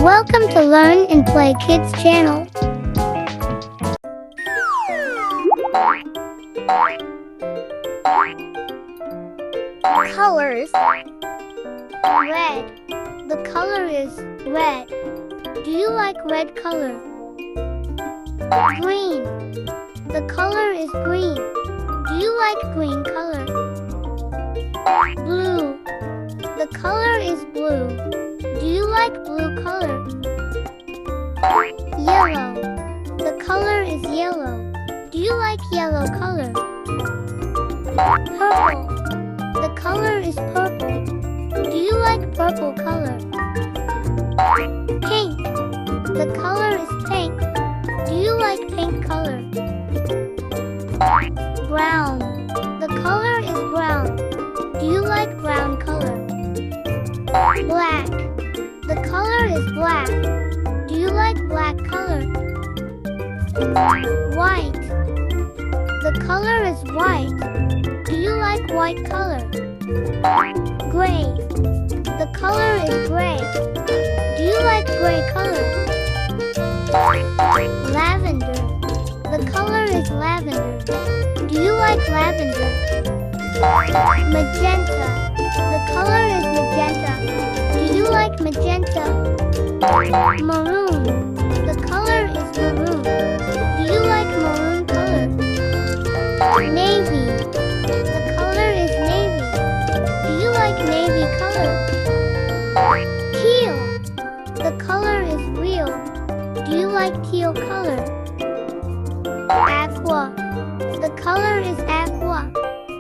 Welcome to Learn and Play Kids channel. Colors. Red. The color is red. Do you like red color? Green. The color is green. Do you like green color? Blue. The color is blue. Do you like blue color? Yellow. The color is yellow. Do you like yellow color? Purple. The color is purple. Do you like purple color? Pink. The color is pink. Do you like pink color? Brown. The color is brown. Do you like brown color? Black. The color is black. Do you like black color? White. The color is white. Do you like white color? Gray. The color is gray. Do you like gray color? Lavender. The color is lavender. Do you like lavender? Magenta. The color is magenta. Do you like magenta? Maroon. The color is maroon. Do you like maroon color? Navy. The color is navy. Do you like navy color? Teal. The color is real. Do you like teal color? Aqua. The color is aqua.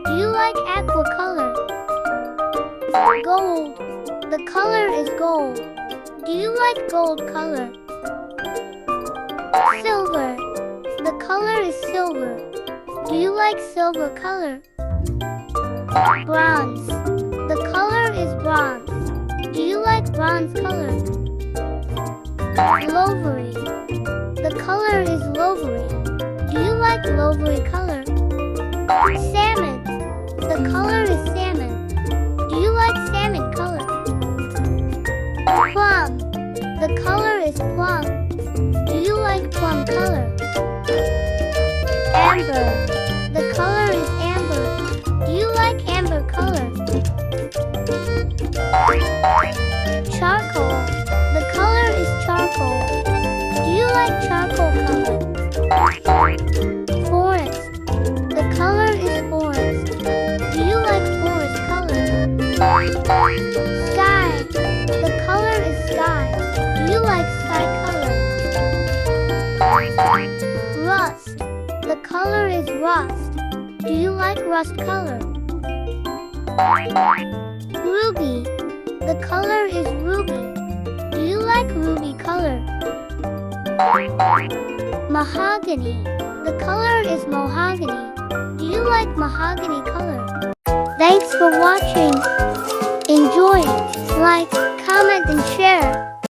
Do you like aqua color? Gold. The color is gold. Do you like gold color? Silver. The color is silver. Do you like silver color? Bronze. The color is bronze. Do you like bronze color? Lovery. The color is lovery. Do you like lovery color? Salmon. The color is salmon. Do you like salmon color? Plum. The color is plum. Do you like plum color? Amber. The color is amber. Do you like amber color? Charcoal. The color is charcoal. Do you like charcoal color? Forest. The color is forest. Do you like forest color? Sky. The color is sky. Do you like sky color? Rust. The color is rust. Do you like rust color? Ruby. The color is ruby. Do you like ruby color? Mahogany. The color is mahogany. Do you like mahogany color? Thanks for watching. Enjoy it. Like, comment and share.